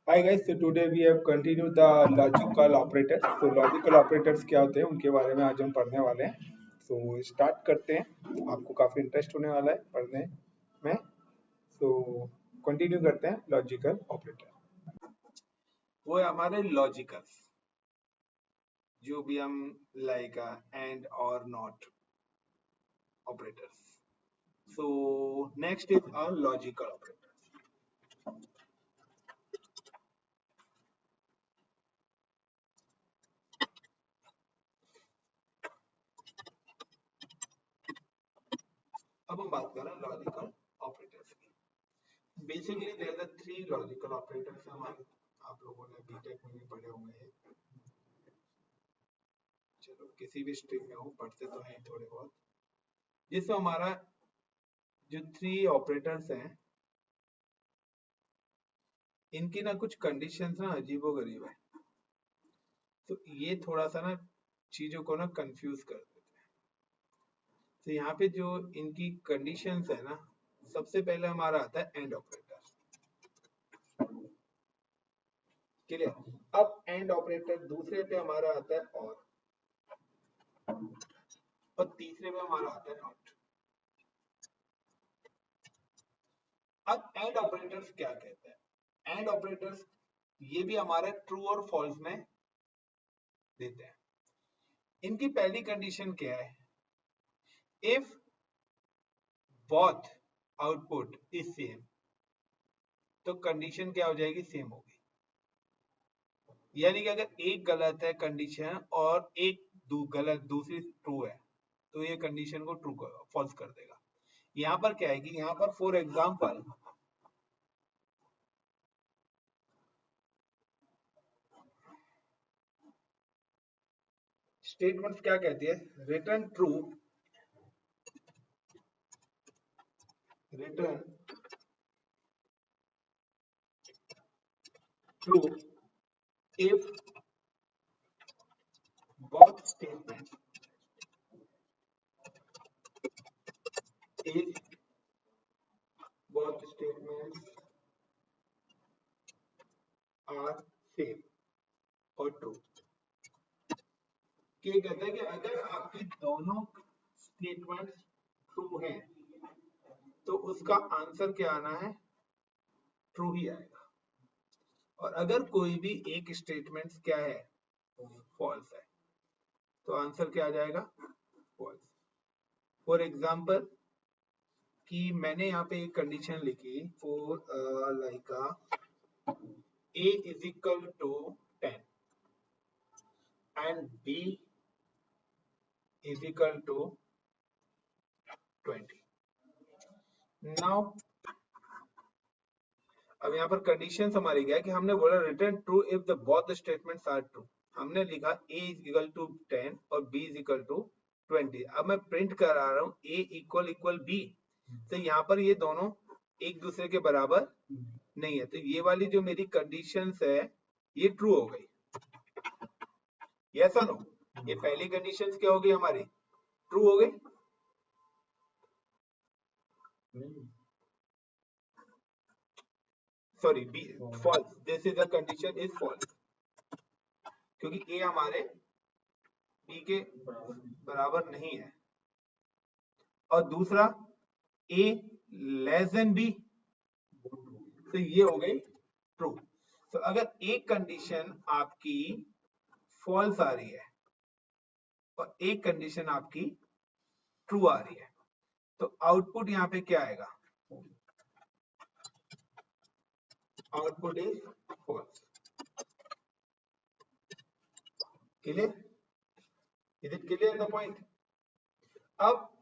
Hi guys, so today we have continued the logical operators. So logical operators क्या होते हैं उनके बारे में आज हम पढ़ने वाले हैं. So स्टार्ट करते हैं. आपको काफी इंटरेस्ट होने वाला है पढ़ने में. So कंटिन्यू करते हैं लॉजिकल ऑपरेटर. वो है हमारे लॉजिकल्स जो भी हम लाइक एंड और not operators. So next is our logical operators. अब हम बात कर रहे हैं लॉजिकल ऑपरेटर्स की. Basically there are three logical operators हमारे. आप लोगों ने बीटेक में भी पढ़े होंगे ये. चलो किसी भी स्ट्रीम में हो पढ़ते तो हैं थोड़े बहुत. जिसमें हमारा जो थ्री ऑपरेटर्स हैं इनकी ना कुछ कंडीशंस ना अजीबोगरीब है. तो ये थोड़ा सा ना चीजों को ना कंफ्यूज कर देते हैं. तो यहाँ पे जो इनकी कंडीशंस है ना, सबसे पहले हमारा आता है एंड ऑपरेटर. क्लियर. अब एंड ऑपरेटर दूसरे पे हमारा आता है और तीसरे पे हमारा आता है नॉट. अब एंड ऑपरेटर्स क्या कहते हैं? एंड ऑपरेटर्स ये भी हमारे ट्रू और फॉल्स में देते हैं. इनकी पहली कंडीशन क्या है? If both output is same, तो कंडीशन क्या हो जाएगी? सेम होगी. यानी कि अगर एक गलत है कंडीशन और एक गलत दूसरी ट्रू है, तो ये कंडीशन को ट्रू फॉल्स कर देगा. यहां पर क्या है कि यहां पर फॉर एग्जांपल स्टेटमेंट्स क्या कहती है? Return true if both statements are same और ट्रू. ये कहता है कि अगर आपकी दोनों स्टेटमेंट्स ट्रू हैं तो उसका आंसर क्या आना है? ट्रू ही आएगा. और अगर कोई भी एक स्टेटमेंट क्या है? फॉल्स है, तो आंसर क्या आ जाएगा? फॉल्स. फॉर एग्जांपल कि मैंने यहाँ पे एक कंडीशन लिखी for like a is equal to 10 and b is equal to 20. Now अब यहाँ पर कंडीशंस हमारी क्या है कि हमने बोला return true if the both statements are true. हमने लिखा a is equal to 10 और b is equal to 20. अब मैं प्रिंट करा रहा हूँ a इक्वल b. तो यहाँ पर ये दोनों एक दूसरे के बराबर नहीं है, तो ये वाली जो मेरी कंडीशंस है ये ट्रू हो गई. यस और नो? ये पहली कंडीशंस क्या हो गई हमारी? ट्रू हो गई. Sorry B false. This is the condition is false क्योंकि ए हमारे बी के बराबर नहीं है. और दूसरा ए लेस देन बी, तो ये हो गई ट्रू. तो अगर एक कंडीशन आपकी फॉल्स आ रही है और एक कंडीशन आपकी ट्रू आ रही है, तो आउटपुट यहाँ पे क्या आएगा? Output is false. Clear? Is it clear the point? अब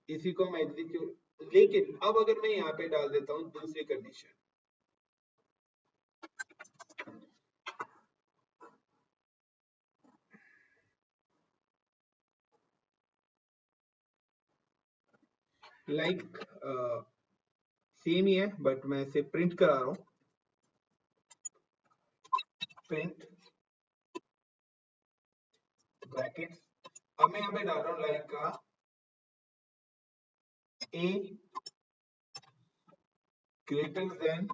इसी को हम एग्जीक्यूट, लेकिन अब अगर मैं यहाँ पे डाल देता हूं दूसरी कंडीशन, लाइक सेम ही है बट मैं इसे प्रिंट करा रहा हूं. Print bracket. अब मैं यहाँ पे डाल रहा हूं लाइक का ए greater than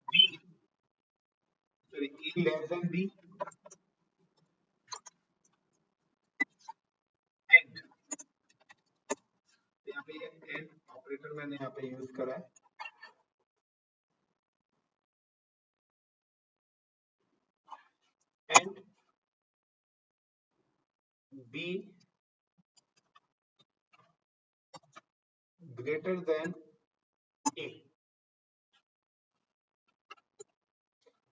B, sorry, A less than B, and यहाँ पे एंड ऑपरेटर मैंने यहाँ पे यूज करा है, and B greater than A।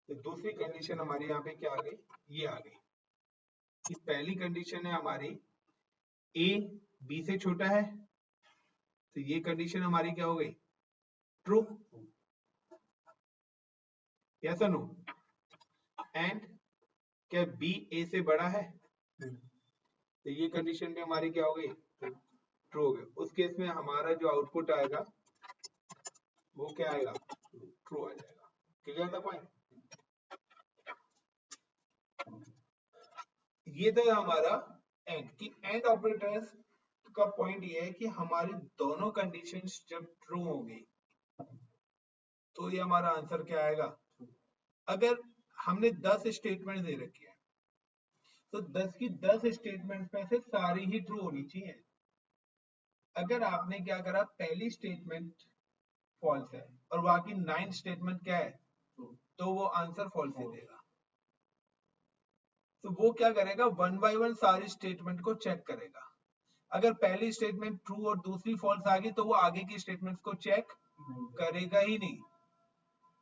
तो दूसरी कंडीशन हमारी यहाँ पे क्या आ गई, ये आ गई कि पहली कंडीशन है हमारी A B से छोटा है, तो ये कंडीशन हमारी क्या हो गई, ट्रू, यस और नो। एंड क्या B A से बड़ा है, तो ये कंडीशन भी हमारी क्या हो गई, ट्रू हो गई। उस केस में हमारा जो आउटपुट आएगा वो क्या आएगा, ट्रू आ जाएगा। क्लियर था पॉइंट? ये था हमारा एंड की एंड ऑपरेटर्स का पॉइंट ये है कि हमारी दोनों कंडीशंस जब ट्रू होंगी तो ये हमारा आंसर क्या आएगा। अगर हमने 10 स्टेटमेंट दे रखी है तो 10 की 10 स्टेटमेंट में से सारी ही ट्रू होनी चाहिए। अगर आपने क्या करा, पहली स्टेटमेंट फॉल्स है और बाकी 9 स्टेटमेंट क्या है, तो वो आंसर फॉल्स ही देगा। तो वो क्या करेगा, वन बाय वन सारी स्टेटमेंट को चेक करेगा। अगर पहली स्टेटमेंट ट्रू और दूसरी फॉल्स आ गई तो वो आगे की स्टेटमेंट्स को चेक करेगा ही नहीं,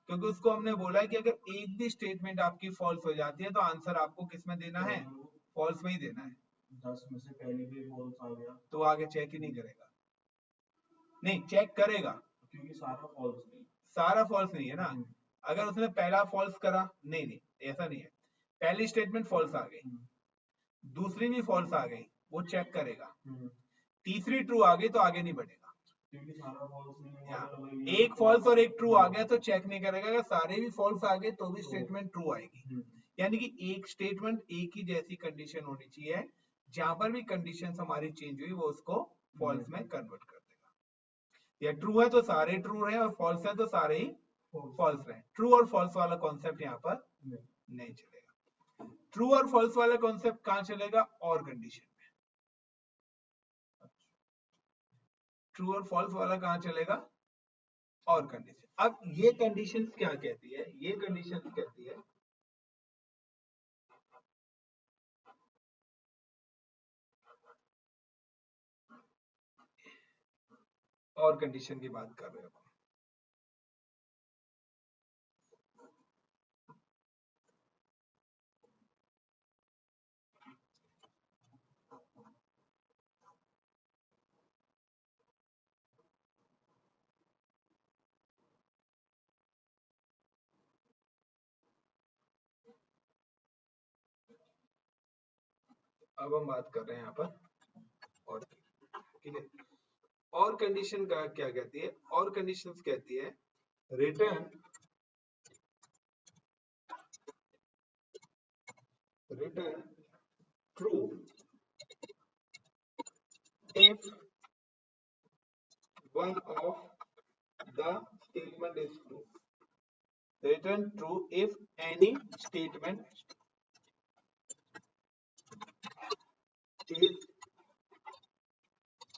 क्योंकि उसको हमने बोला है कि अगर एक भी स्टेटमेंट आपकी फॉल्स हो जाती है तो आंसर आपको किस में देना है, फॉल्स में ही देना है। 10 में से पहले भी फॉल्स आ गया तो आगे चेक ही नहीं करेगा, नहीं चेक करेगा क्योंकि सारा फॉल्स नहीं, सारा फॉल्स नहीं है ना। अगर उसने पहला फॉल्स करा, नहीं नहीं ऐसा नहीं है, पहली स्टेटमेंट फॉल्स आ गई, दूसरी भी फॉल्स आ गई, वो चेक करेगा, तीसरी ट्रू आ गई तो आगे नहीं बढ़ेगा। क्योंकि सारा फॉल्स नहीं, एक फॉल्स और एक ट्रू आ गया तो चेक नहीं करेगा, अगर सारे भी फॉल्स आ गए तो भी स्टेटमेंट ट्रू आएगी। यानी कि एक स्टेटमेंट एक ही जैसी कंडीशन होनी चाहिए, जहां पर भी कंडीशन हमारी चेंज हुई वो उसको फॉल्स में कन्वर्ट कर देगा। या ट्रू है तो सारे ट्रू रहे और फॉल्स है तो सारे ही फॉल्स रहे। ट्रू और फॉल्स वाला कॉन्सेप्ट यहाँ पर नहीं चलेगा। ट्रू और फॉल्स वाला कॉन्सेप्ट कहां चलेगा, और कंडीशन में। ट्रू और फॉल्स वाला कहां चलेगा, और कंडीशन। अब ये कंडीशन क्या कहती है, ये कंडीशन कहती है और कंडीशन की बात कर रहे हो। अब हम बात कर रहे हैं यहाँ पर और ठीक है। और कंडीशन का क्या कहती है, और कंडीशंस कहती है return true if one of the statement is true. Return true if any statement is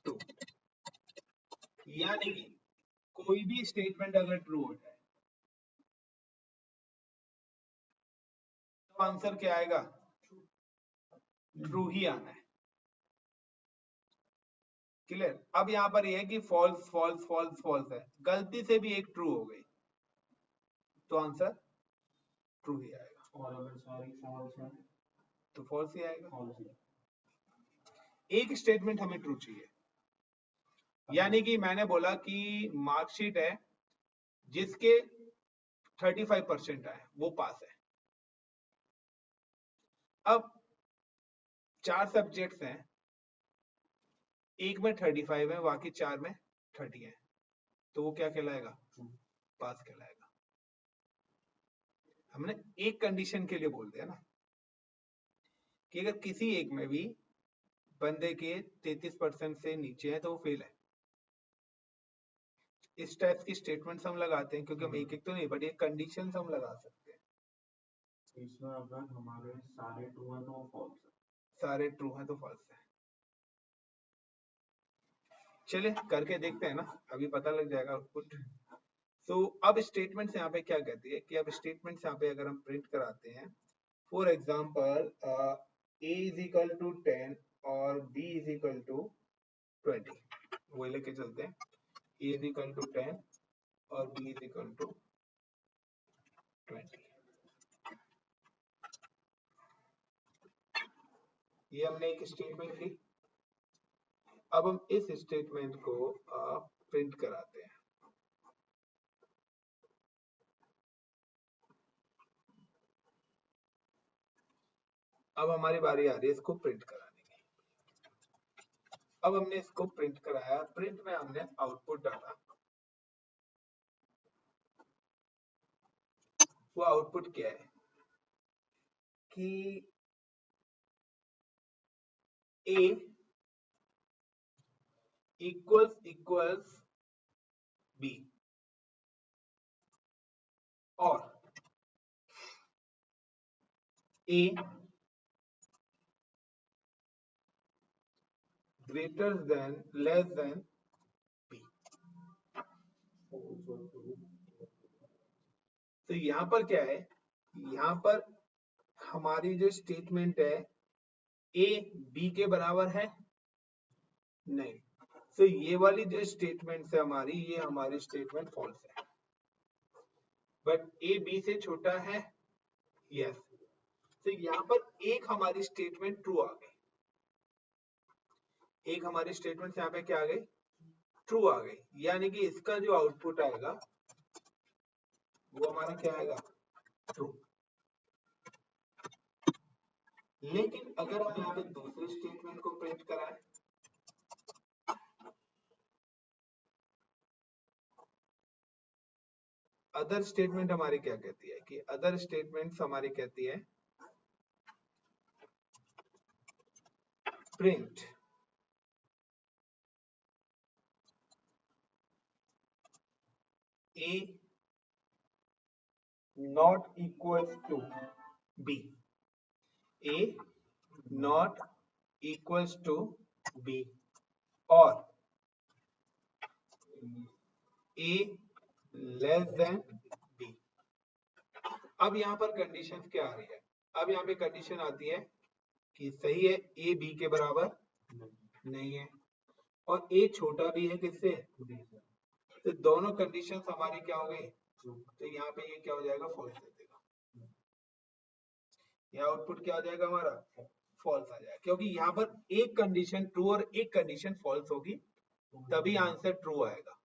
true. यानी कि कोई भी स्टेटमेंट अगर ट्रू हो जाए तो आंसर क्या आएगा, ट्रू ही आना है। क्लियर? अब यहां पर यह है कि फॉल्स फॉल्स फॉल्स फॉल्स है, गलती से भी एक ट्रू हो गई तो आंसर ट्रू ही आएगा, और अगर सारी फॉल्स है तो फॉल्स ही आएगा। फॉल्स। एक स्टेटमेंट हमें ट्रू चाहिए, यानी कि मैंने बोला कि मार्कशीट है जिसके 35% आए वो पास है। अब 4 सब्जेक्ट्स हैं, एक में 35 है बाकी 4 में 30 है, तो वो क्या कहलाएगा, पास कहलाएगा। हमने एक कंडीशन के लिए बोल दिया ना कि अगर किसी एक में भी बंदे के 33% से नीचे है तो वो फेल है। इस टाइप की स्टेटमेंट्स हम लगाते हैं, क्योंकि हम एक एक तो नहीं बट ये कंडीशंस हम लगा सकते हैं। इसमें अगर हमारे सारे ट्रू हैं तो वो फॉल्स है, सारे ट्रू हैं तो फॉल्स है। चलिए करके देखते हैं ना, अभी पता लग जाएगा आउटपुट। तो अब स्टेटमेंट्स यहाँ पे क्या कहती है कि अब स्टेटमेंट्स यहाँ पे अगर हम प्रिंट कराते हैं, for example a is equal to 10 और b इज इक्वल टू 20, वो लेके चलते हैं। a इज इक्वल टू 10 और b इज इक्वल टू 20, ये हमने एक स्टेटमेंट ली। अब हम इस स्टेटमेंट को प्रिंट कराते हैं। अब हमारी बारी आ रही है इसको प्रिंट कराने की। अब हमने इसको प्रिंट कराया, प्रिंट में हमने आउटपुट डाला। वो आउटपुट क्या है कि a इक्वल्स b और a greater than less than b। तो यहाँ पर क्या है, यहाँ पर हमारी जो स्टेटमेंट है a b के बराबर है नहीं, तो ये वाली जो स्टेटमेंट है हमारी, ये हमारी स्टेटमेंट फॉल्स है। बट a b से छोटा है, यस। तो यहाँ पर एक हमारी स्टेटमेंट ट्रू आ गई, एक हमारी स्टेटमेंट यहाँ पे क्या आ गई, ट्रू आ गई। यानी कि इसका जो आउटपुट आएगा वो हमारा क्या आएगा, ट्रू। लेकिन अगर हम यहाँ पे दूसरे स्टेटमेंट को प्रिंट कराएं, अदर स्टेटमेंट हमारी क्या कहती है कि अदर स्टेटमेंट्स हमारी कहती है print a not equals to b, a not equals to b और a less than b। अब यहाँ पर कंडीशन क्या आ रही है, अब यहाँ पे कंडीशन आती है कि सही है a b के बराबर नहीं है और a छोटा भी है किससे, तो दोनों कंडीशंस हमारी क्या हो गई, तो यहाँ पे ये क्या हो जाएगा, फॉल्स दे देगा। यहाँ आउटपुट क्या हो जाएगा हमारा, फॉल्स आ जाएगा, क्योंकि यहाँ पर एक कंडीशन ट्रू और एक कंडीशन फॉल्स होगी तभी आंसर ट्रू आएगा।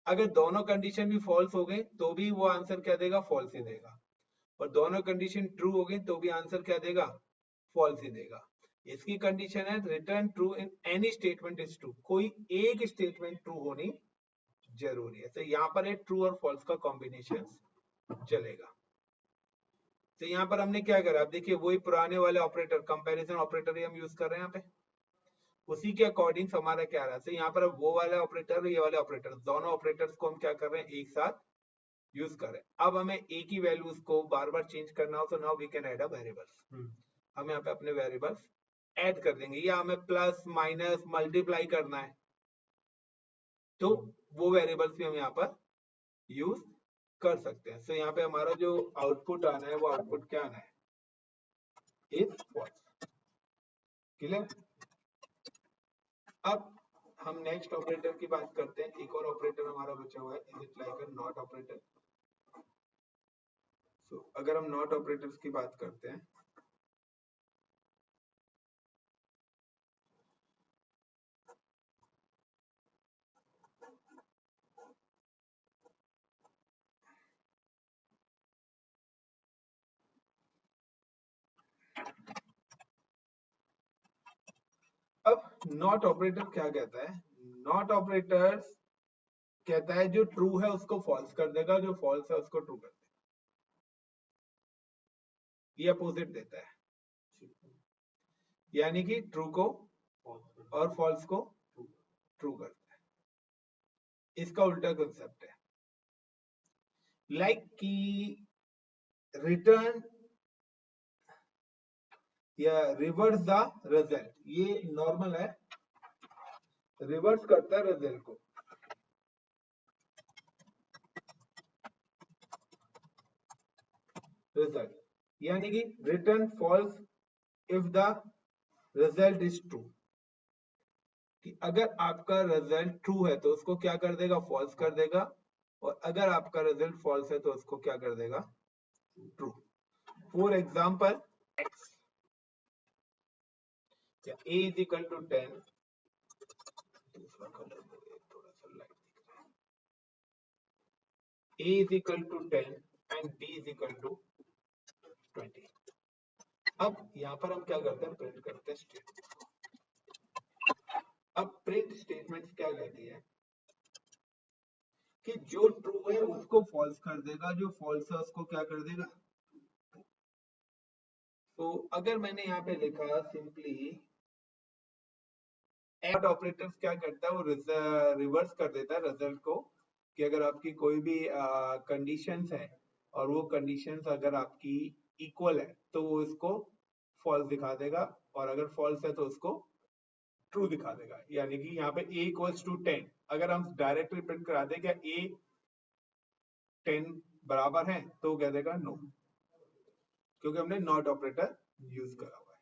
अगर दोनों कंडीशन भी फॉल्स हो गए तो भी वो आंसर क्या देगा, फॉल्स ही देगा, और दोनों कंडीशन ट्रू हो गई तो भी आंसर क्या देगा, फॉल्स ही देगा। इसकी कंडीशन है return true in any statement is true, कोई एक स्टेटमेंट ट्रू होनी जरूरी है। तो यहाँ पर एक ट्रू और फॉल्स का कॉम्बिनेशन चलेगा। तो यहाँ पर हमने क्या करा, अब देखिए वही पुराने वाले ऑपरेटर, कंपैरिजन ऑपरेटर ही हम यूज कर रहे हैं यहाँ पे, उसी के अकॉर्डिंग हमारा क्या रहा है। तो यहाँ पर अब वो वाले ऑपरेटर, ये वाले ऑपरेटर, दोनों ऑपरेटर्स को हम क्या कर रहे हैं, एक साथ यूज कर रहे हैं। अब हमें एक ही वैल्यूज को बार बार चेंज करना हो तो now we can add a variables. हम यहाँ पे अपने वेरिएबल्स ऐड कर देंगे, या हमें प्लस माइनस मल्टीप्लाई करना है तो वो वेरिएबल्स भी हम यहाँ पर यूज कर सकते हैं। तो यहाँ पे हमारा जो आउटपुट आना है वो आउटपुट क्या आना है, इज फॉल्स। क्लियर। अब हम नेक्स्ट ऑपरेटर की बात करते हैं। एक और ऑपरेटर हमारा बचा हुआ है, is it like a not operator. So अगर हम नॉट ऑपरेटर्स की बात करते हैं, अब नॉट ऑपरेटर क्या कहता है, नॉट ऑपरेटर कहता है जो ट्रू है उसको फॉल्स कर देगा, जो फॉल्स है उसको ट्रू कर देगा, ये अपोजिट देता है। यानी कि ट्रू को false और फॉल्स को true ट्रू करता है। इसका उल्टा कंसेप्ट है, लाइक कि रिटर्न या रिवर्स द रिजल्ट, ये नॉर्मल है, रिवर्स करता है रिजल्ट को। रिजल्ट यानी कि return false if the result is true, कि अगर आपका रिजल्ट ट्रू है तो उसको क्या कर देगा, फॉल्स कर देगा, और अगर आपका रिजल्ट फॉल्स है तो उसको क्या कर देगा, ट्रू। फॉर एग्जाम्पल x या a इज इक्वल टू 10, दूसरा कलर थोड़ा सा लाइट दिख रहा है, a is equal to 10 and b is equal to 20। अब यहाँ पर हम क्या करते हैं, प्रिंट करते हैं स्टेटमेंट। अब प्रिंट स्टेटमेंट क्या कहती है कि जो ट्रू है उसको फॉल्स कर देगा, जो फॉल्स है उसको क्या कर देगा। तो अगर मैंने यहाँ पे लिखा सिंपली एड ऑपरेटर्स क्या करता है, वो रिवर्स कर देता है रिजल्ट को, कि अगर आपकी कोई भी कंडीशंस है और वो कंडीशंस अगर आपकी इक्वल है तो वो इसको फॉल्स दिखा देगा, और अगर फॉल्स है तो उसको ट्रू दिखा देगा। यानी कि यहाँ पे a इक्वल्स टू 10, अगर हम डायरेक्टली प्रिंट करा दें क्या a 10 बराबर है, तो कह देगा नो, क्योंकि हमने नॉट ऑपरेटर यूज करा हुआ है।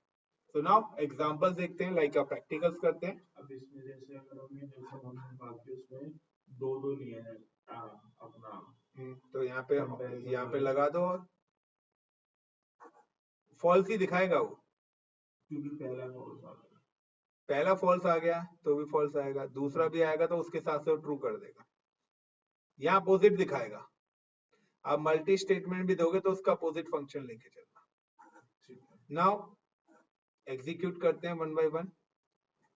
तो नाउ एग्जांपल्स देखते हैं, लाइक प्रैक्टिकल्स करते हैं। अब इसमें जैसे अगर हमने बाकी उसमें दो दो लिए हैं अपना, तो यहाँ पे comparison लगा दो, और फॉल्स ही दिखाएगा वो, क्योंकि पहला फॉल्स आ गया, पहला फॉल्स आ गया तो भी फॉल्स आएगा, दूसरा भी आएगा तो उसके साथ से ट्रू कर देगा, यहाँ अपोजिट दिखाएगा। आप मल्टी स्टेटमेंट भी दोगे तो उसका अपोजिट फंक्शन लेके चलना। नाउ एग्जीक्यूट करते हैं वन बाय वन।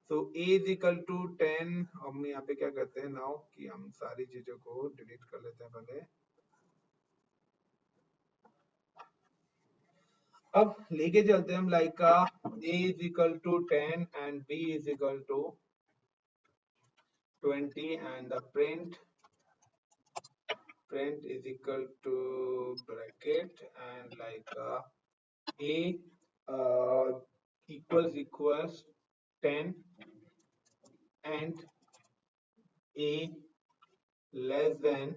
तो a इज इक्वल टू 10, हम यहाँ पे क्या करते हैं नाउ कि हम सारी चीजों को डिलीट कर लेते हैं पहले। अब लेके चलते हैं हम like a is equal to 10 and b is equal to 20 and the print is equal to bracket and like a equals 10 and a less than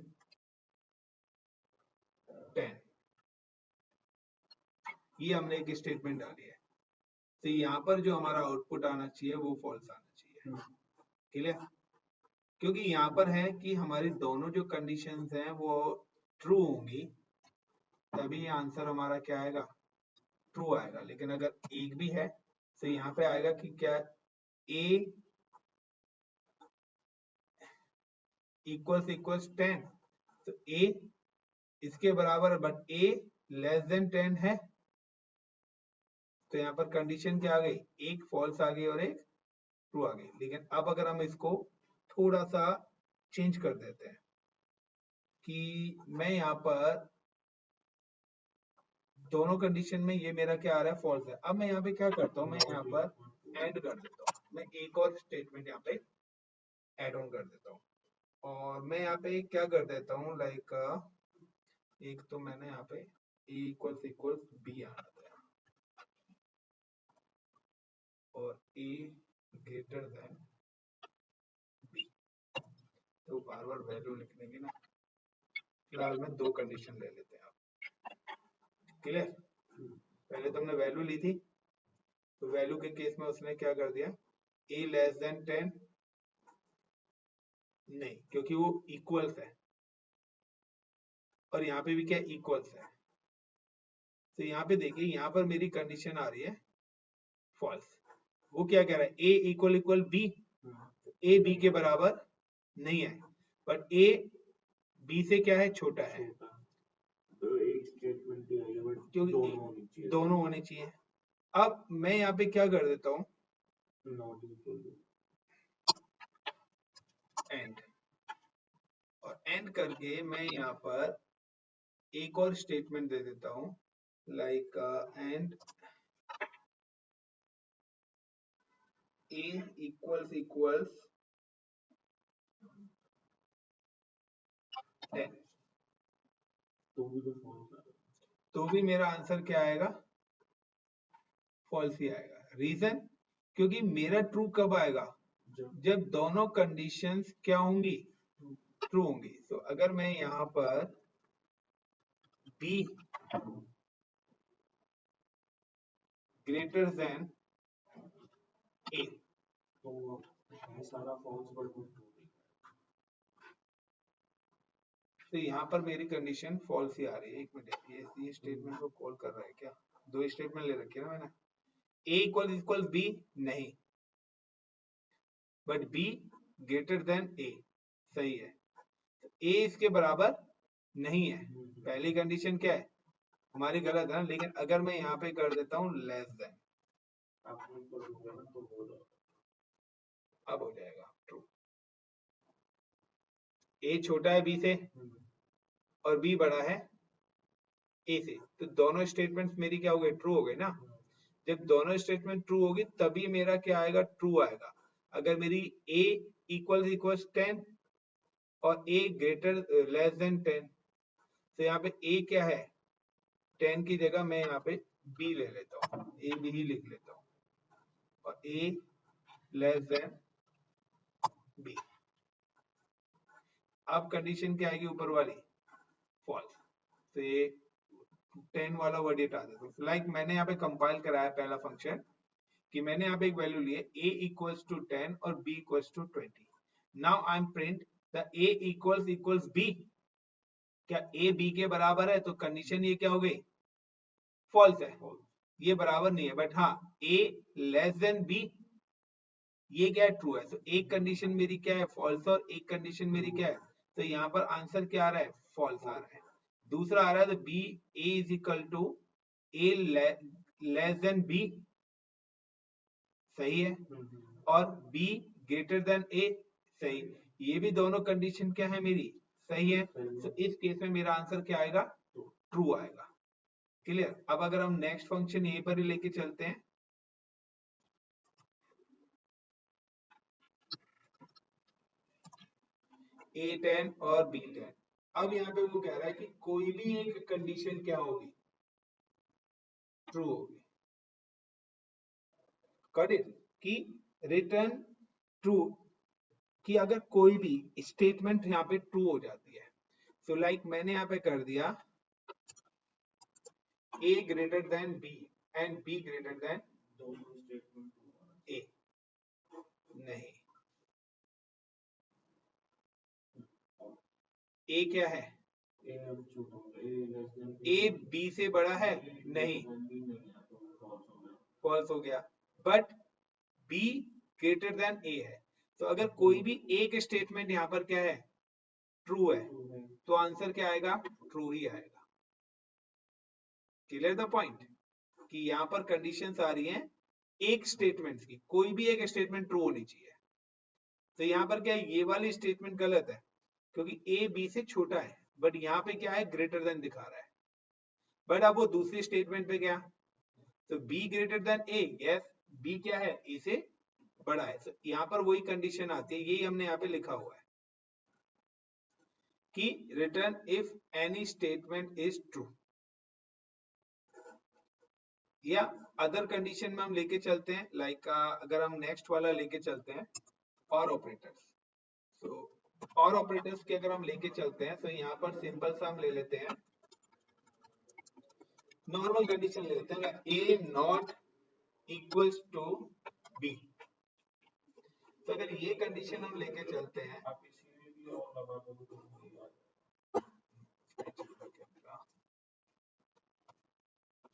10, ये हमने एक स्टेटमेंट डाली है। तो यहाँ पर जो हमारा आउटपुट आना चाहिए वो फॉल्स आना चाहिए, क्लियर। क्योंकि यहाँ पर है कि हमारी दोनों जो कंडीशंस हैं वो ट्रू होंगी, तभी आंसर हमारा क्या आएगा, ट्रू आएगा। लेकिन अगर एक भी है तो यहाँ पे आएगा कि क्या a इक्वल्स 10, तो a इसके बराबर बट a लेस देन 10 है, तो यहाँ पर कंडीशन क्या आ गई, एक फॉल्स आ गई और एक ट्रू आ गई। लेकिन अब अगर हम इसको थोड़ा सा चेंज कर देते हैं कि मैं यहाँ पर दोनों कंडीशन में ये मेरा क्या आ रहा है, फॉल्स है। अब मैं यहाँ पे क्या करता हूँ, मैं यहाँ पर ऐड कर देता हूँ, मैं एक और स्टेटमेंट यहाँ पे ऐड ऑन कर देता हूँ, और मैं यहाँ पे क्या कर देता हूँ लाइक एक तो मैंने यहाँ पे a इक्वल्स b आना था और a ग्रेटर देन b, तो बार बार वैल्यू लिखने की ना, फिलहाल में दो कंडीशन ले लेते हैं आप, क्लियर। पहले तो हमने वैल्यू ली थी, तो वैल्यू के केस में उसने क्या कर दिया, a लेस देन 10 नहीं, क्योंकि वो इक्वल्स है, और यहाँ पे भी क्या इक्वल्स है। तो यहाँ पे देखिए, यहाँ पर मेरी कंडीशन आ रही है फॉल्स, वो क्या कह रहा है, a equal b, a b के बराबर नहीं है, बट a b से क्या है, छोटा है, तो एक स्टेटमेंट ही आएगा, बट क्योंकि दोनों होने चाहिए। अब मैं यहाँ पे क्या कर देता हूँ, नॉट इक्वल एंड, और एंड करके मैं यहाँ पर एक और स्टेटमेंट दे देता हूँ लाइक एंड a equals 10, तो भी मेरा आंसर क्या आएगा? फॉल्स ही आएगा। रीजन, क्योंकि मेरा ट्रू कब आएगा? जब दोनों कंडीशंस क्या होंगी? ट्रू होंगी। तो अगर मैं यहां पर b ग्रेटर देन a, तो सारा फॉल्स, तो यहाँ पर मेरी कंडीशन फॉल्स ही आ रही है। एक मिनट, ये स्टेटमेंट को कॉल कर रहा है क्या? दो स्टेटमेंट ले रखे है ना मैंने। a इक्वल b नहीं, but b greater than a सही है। a इसके बराबर नहीं है, पहली कंडीशन क्या है हमारी? गलत है ना। लेकिन अगर मैं यहाँ पे कर देता हूँ लेस देन, अब हो जाएगा ट्रू। a छोटा है b से और b बड़ा है a से, तो दोनों स्टेटमेंट्स मेरी क्या हो गई? ट्रू हो गई ना। जब दोनों स्टेटमेंट ट्रू होगी तभी मेरा क्या आएगा? ट्रू आएगा। अगर मेरी a इक्वल्स 10 और a ग्रेटर लेस देन 10, तो यहाँ पे a क्या है? 10 की जगह मैं यहाँ पे b ले लेता हूँ, a b ही लिख लेता हूँ, और a लेस देन b। अब कंडीशन क्या आएगी ऊपर वाली? फॉल्स। तो ये 10 वाला वर्ड हटा देता हूँ। लाइक मैंने यहाँ पे कंपाइल कराया पहला फंक्शन कि मैंने यहाँ पे एक वैल्यू ली है a इक्वल्स टू 10 और b equals to 20। Now I am print the a equals b। क्या a b के बराबर है? तो कंडीशन ये क्या हो गई? फॉल्स है, ये बराबर नहीं है। बट हाँ, a लेस देन b ये क्या है? ट्रू है। तो एक कंडीशन मेरी क्या है? फॉल्स, और एक कंडीशन मेरी क्या है? तो यहाँ पर आंसर क्या आ रहा है? फॉल्स आ रहा है। दूसरा आ रहा है तो b a is equal to a less than b सही है, और b ग्रेटर देन a सही। ये भी दोनों कंडीशन क्या है मेरी? सही है। तो इस केस में मेरा आंसर क्या आएगा? ट्रू आएगा। क्लियर? अब अगर हम नेक्स्ट फंक्शन यहीं पर ही लेके चलते हैं, a10 और b10। अब यहाँ पे वो कह रहा है कि कोई भी एक कंडीशन क्या होगी? ट्रू होगी। Got it? कि रिटर्न ट्रू, कि अगर कोई भी स्टेटमेंट यहाँ पे ट्रू हो जाती है। सो लाइक मैंने यहाँ पे कर दिया a greater than b and b greater than a। नहीं, a क्या है? a b से बड़ा है? नहीं, फॉल्स हो गया। But b greater than a है। तो अगर कोई भी एक स्टेटमेंट यहाँ पर क्या है? ट्रू है, तो आंसर क्या आएगा? ट्रू ही आएगा। Clear the point? कि यहाँ पर कंडीशंस आ रही हैं एक स्टेटमेंट की, कोई भी एक स्टेटमेंट ट्रू होनी चाहिए। तो यहाँ पर क्या है? ये वाली स्टेटमेंट गलत है क्योंकि a b से छोटा है, बट यहाँ पे क्या है? ग्रेटर देन दिखा रहा है। बट अब वो दूसरी स्टेटमेंट पे क्या? तो b greater than a, yes, b क्या है? a से बड़ा है। तो यहाँ पर वही कंडीशन आती है, यही हमने यहाँ पे लिखा हुआ है कि return if any statement is true. या अदर कंडीशन में हम लेके चलते हैं, लाइक अगर हम नेक्स्ट वाला लेके चलते हैं और ऑपरेटर्स। तो और ऑपरेटर्स के अगर हम लेके चलते हैं तो यहाँ पर सिंपल सा हम ले लेते हैं, नॉर्मल कंडीशन ले लेते हैं, a not equals to b। तो अगर ये कंडीशन हम लेके चलते हैं,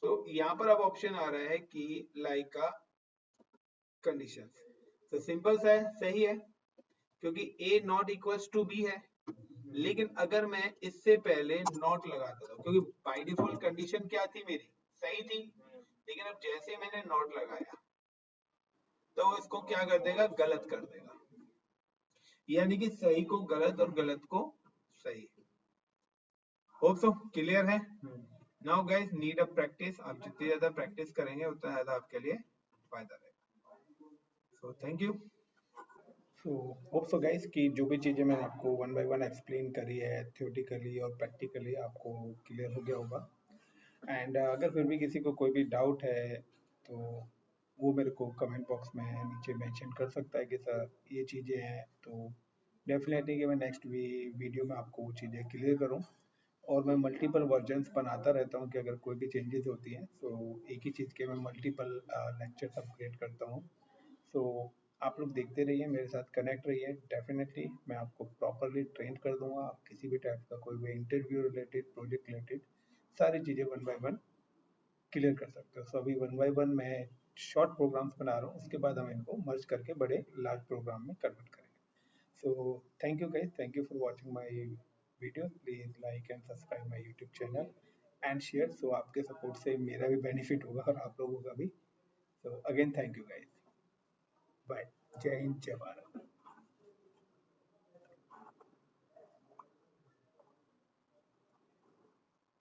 तो यहाँ पर अब ऑप्शन आ रहा है कि लाइक का कंडीशन। तो सिंपल सा है, सही है, क्योंकि a not equals to b है। लेकिन अगर मैं इससे पहले नॉट लगाता था, क्योंकि बाय डिफॉल्ट कंडीशन क्या थी मेरी? सही थी। लेकिन अब जैसे मैंने नॉट लगाया तो इसको क्या कर देगा? गलत कर देगा। यानी कि सही को गलत और गलत को सही। होप सो क्लियर है? Now guys need a practice. आप जितनी ज्यादा प्रैक्टिस करेंगे उतना ज्यादा आपके लिए फायदा रहेगा। सो thank you. So hope so guys कि जो भी चीज़ें मैंने आपको वन बाय वन एक्सप्लेन करी है थ्योरेटिकली और प्रैक्टिकली आपको क्लियर हो गया होगा। एंड अगर फिर भी किसी को कोई भी डाउट है तो वो मेरे को कमेंट बॉक्स में नीचे मेंशन कर सकता है कि सर ये चीज़ें हैं, तो डेफिनेटली कि मैं नेक्स्ट वीडियो में आपको वो चीज़ें क्लियर करूँ। और मैं मल्टीपल वर्जन्स बनाता रहता हूँ कि अगर कोई भी चेंजेस होती हैं तो एक ही चीज़ के मैं मल्टीपल लेक्चर्स अपग्रेड करता हूँ। सो आप लोग देखते रहिए, मेरे साथ कनेक्ट रहिए। डेफिनेटली मैं आपको प्रॉपरली ट्रेन कर दूंगा। आप किसी भी टाइप का कोई भी इंटरव्यू रिलेटेड, प्रोजेक्ट रिलेटेड सारी चीज़ें वन बाय वन क्लियर कर सकते हो। सो अभी वन बाय वन मैं शॉर्ट प्रोग्राम्स बना रहा हूँ, उसके बाद हम इनको मर्ज करके बड़े लार्ज प्रोग्राम में कन्वर्ट करेंगे। So thank you guys, thank you for watching my video. Please like and subscribe my YouTube channel and share. So आपके सपोर्ट से मेरा भी बेनिफिट होगा और आप लोगों का भी। So again thank you guys, bye. जय हिंद, जय भारत।